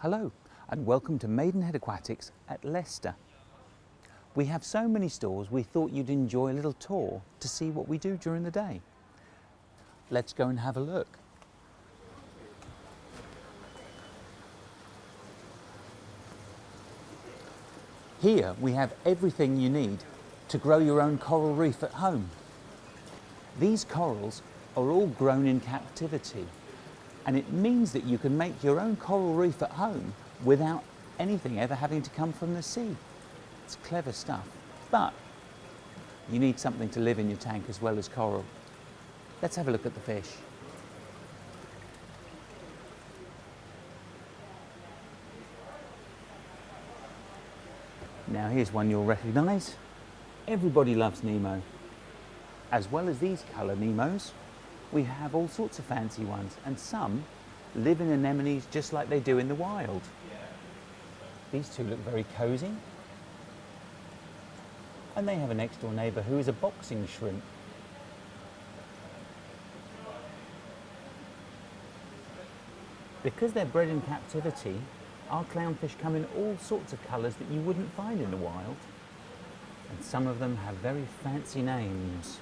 Hello and welcome to Maidenhead Aquatics at Leicester. We have so many stores we thought you'd enjoy a little tour to see what we do during the day. Let's go and have a look. Here we have everything you need to grow your own coral reef at home. These corals are all grown in captivity, and it means that you can make your own coral reef at home without anything ever having to come from the sea. It's clever stuff, but you need something to live in your tank as well as coral. Let's have a look at the fish. Now here's one you'll recognise. Everybody loves Nemo. As well as these colour Nemos, we have all sorts of fancy ones, and some live in anemones just like they do in the wild. These two look very cosy. And they have a next door neighbour who is a boxing shrimp. Because they're bred in captivity, our clownfish come in all sorts of colours that you wouldn't find in the wild. And some of them have very fancy names,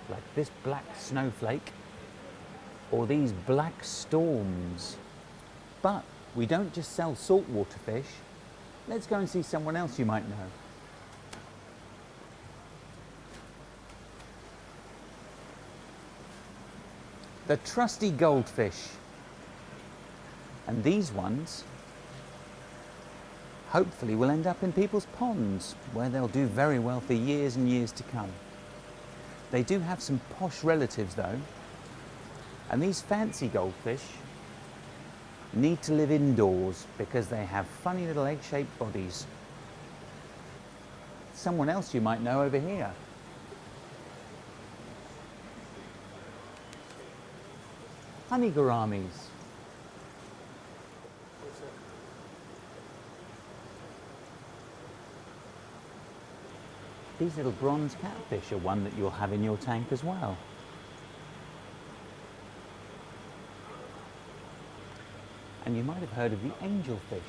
like this black snowflake or these black storms. But we don't just sell saltwater fish. Let's go and see someone else you might know. The trusty goldfish. And these ones hopefully will end up in people's ponds, where they'll do very well for years and years to come. They do have some posh relatives though, and these fancy goldfish need to live indoors because they have funny little egg-shaped bodies. Someone else you might know over here. Honey gouramis. These little bronze catfish are one that you'll have in your tank as well. And you might have heard of the angelfish.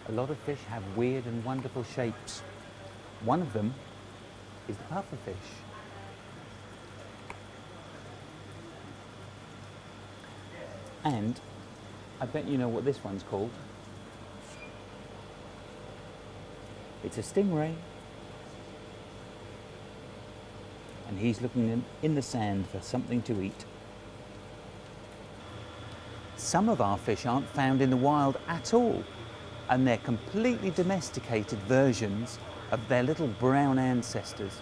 A lot of fish have weird and wonderful shapes. One of them is the pufferfish. And I bet you know what this one's called. It's a stingray. And he's looking in the sand for something to eat. Some of our fish aren't found in the wild at all, and they're completely domesticated versions of their little brown ancestors.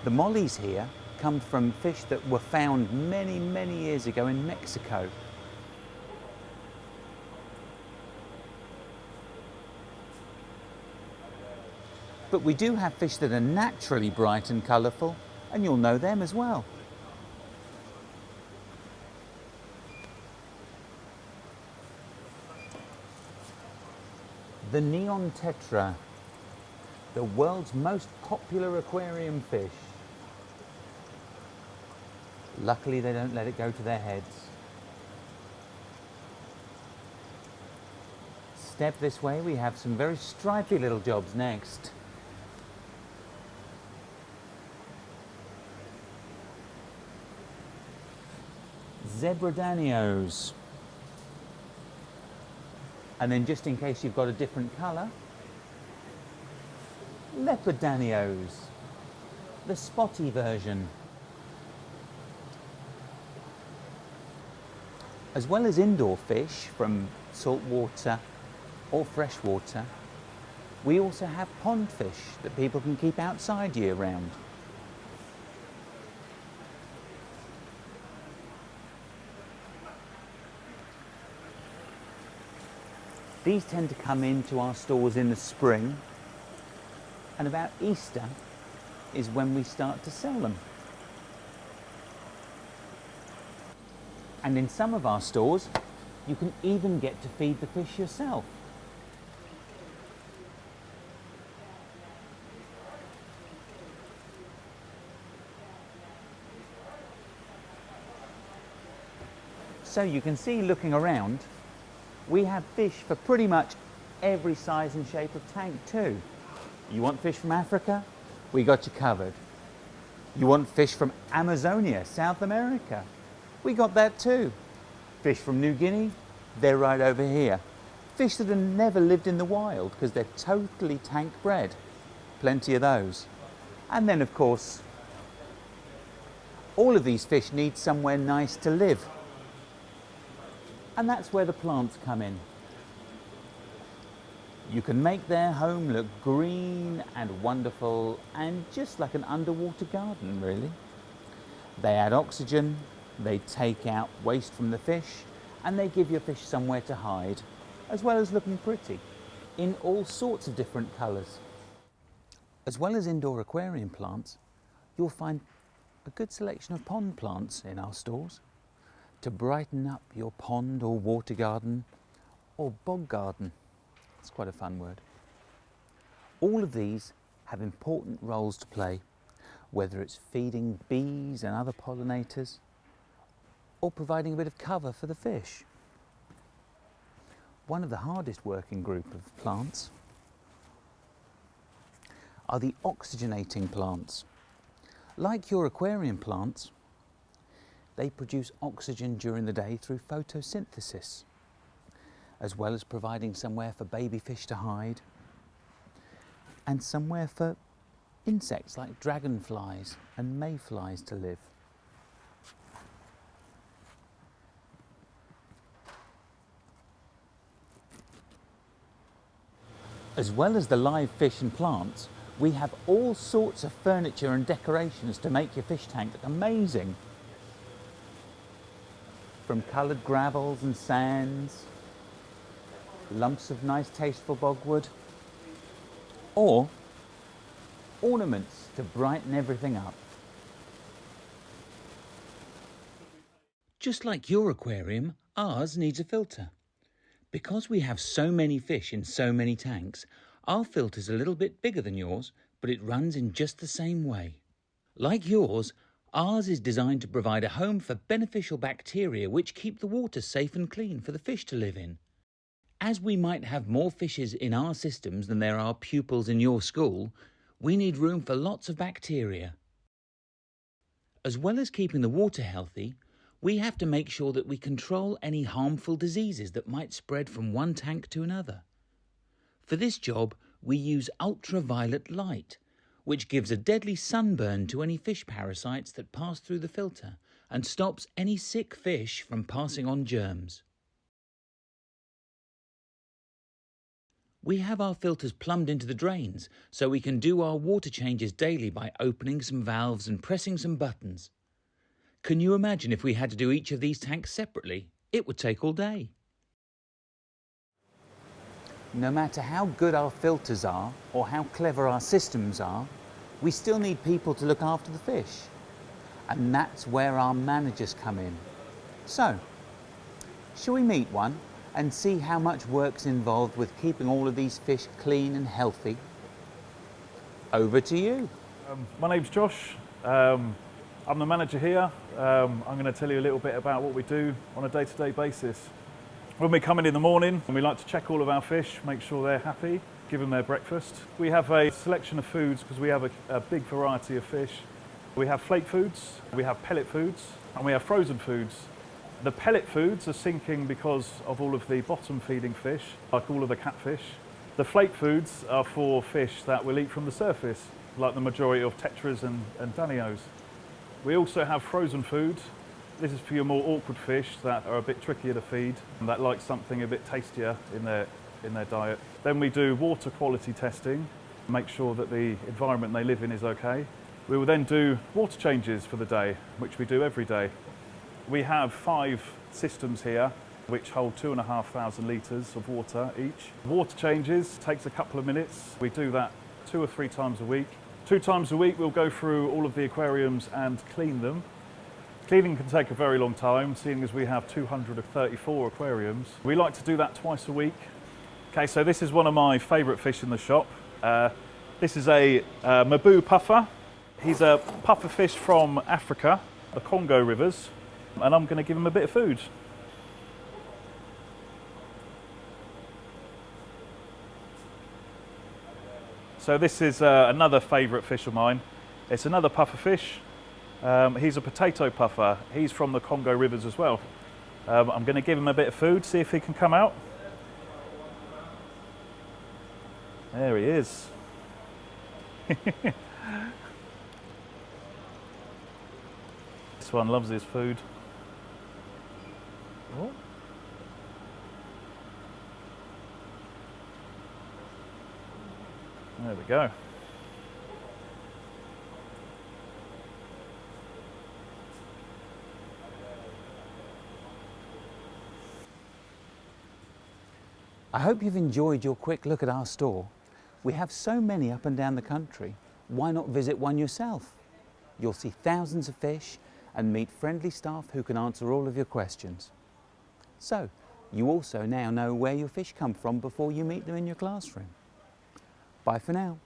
The mollies here come from fish that were found many, many years ago in Mexico. But we do have fish that are naturally bright and colourful, and you'll know them as well. The neon tetra, the world's most popular aquarium fish. Luckily they don't let it go to their heads. Step this way, we have some very stripy little jobs next. Zebradanios. And then just in case you've got a different colour, lepidanios, the spotty version. As well as indoor fish from saltwater or freshwater, we also have pond fish that people can keep outside year round. These tend to come into our stores in the spring, and about Easter is when we start to sell them. And in some of our stores, you can even get to feed the fish yourself. So you can see, looking around, we have fish for pretty much every size and shape of tank too. You want fish from Africa? We got you covered. You want fish from Amazonia, South America? We got that too. Fish from New Guinea? They're right over here. Fish that have never lived in the wild because they're totally tank bred. Plenty of those. And then, of course, all of these fish need somewhere nice to live. And that's where the plants come in. You can make their home look green and wonderful and just like an underwater garden, really. They add oxygen, they take out waste from the fish, and they give your fish somewhere to hide, as well as looking pretty, in all sorts of different colours. As well as indoor aquarium plants, you'll find a good selection of pond plants in our stores to brighten up your pond or water garden or bog garden. It's quite a fun word. All of these have important roles to play, whether it's feeding bees and other pollinators or providing a bit of cover for the fish. One of the hardest working group of plants are the oxygenating plants. Like your aquarium plants, they produce oxygen during the day through photosynthesis, as well as providing somewhere for baby fish to hide and somewhere for insects like dragonflies and mayflies to live. As well as the live fish and plants, we have all sorts of furniture and decorations to make your fish tank look amazing. From coloured gravels and sands, lumps of nice tasteful bogwood, or ornaments to brighten everything up. Just like your aquarium, ours needs a filter. Because we have so many fish in so many tanks, our filter's a little bit bigger than yours, but it runs in just the same way. Like yours, ours is designed to provide a home for beneficial bacteria which keep the water safe and clean for the fish to live in. As we might have more fishes in our systems than there are pupils in your school, we need room for lots of bacteria. As well as keeping the water healthy, we have to make sure that we control any harmful diseases that might spread from one tank to another. For this job, we use ultraviolet light, which gives a deadly sunburn to any fish parasites that pass through the filter and stops any sick fish from passing on germs. We have our filters plumbed into the drains so we can do our water changes daily by opening some valves and pressing some buttons. Can you imagine if we had to do each of these tanks separately? It would take all day. No matter how good our filters are or how clever our systems are, we still need people to look after the fish. And that's where our managers come in. So, shall we meet one and see how much work's involved with keeping all of these fish clean and healthy? Over to you. My name's Josh. I'm the manager here. I'm going to tell you a little bit about what we do on a day-to-day basis. When we come in the morning, we like to check all of our fish, make sure they're happy, give them their breakfast. We have a selection of foods because we have a big variety of fish. We have flake foods, we have pellet foods, and we have frozen foods. The pellet foods are sinking because of all of the bottom feeding fish, like all of the catfish. The flake foods are for fish that will eat from the surface, like the majority of tetras and danios. We also have frozen food. This is for your more awkward fish that are a bit trickier to feed and that like something a bit tastier in their diet. Then we do water quality testing, make sure that the environment they live in is okay. We will then do water changes for the day, which we do every day. We have 5 systems here which hold 2,500 litres of water each. Water changes takes a couple of minutes. We do that 2 or 3 times a week. 2 times a week we'll go through all of the aquariums and clean them. Cleaning can take a very long time, seeing as we have 234 aquariums. We like to do that twice a week. Okay, so this is one of my favourite fish in the shop. This is a Mabu puffer. He's a puffer fish from Africa, the Congo rivers, and I'm going to give him a bit of food. So this is another favourite fish of mine. It's another puffer fish. He's a potato puffer. He's from the Congo rivers as well. I'm going to give him a bit of food, see if he can come out. There he is. This one loves his food. Oh. There we go. I hope you've enjoyed your quick look at our store. We have so many up and down the country. Why not visit one yourself? You'll see thousands of fish and meet friendly staff who can answer all of your questions. So, you also now know where your fish come from before you meet them in your classroom. Bye for now.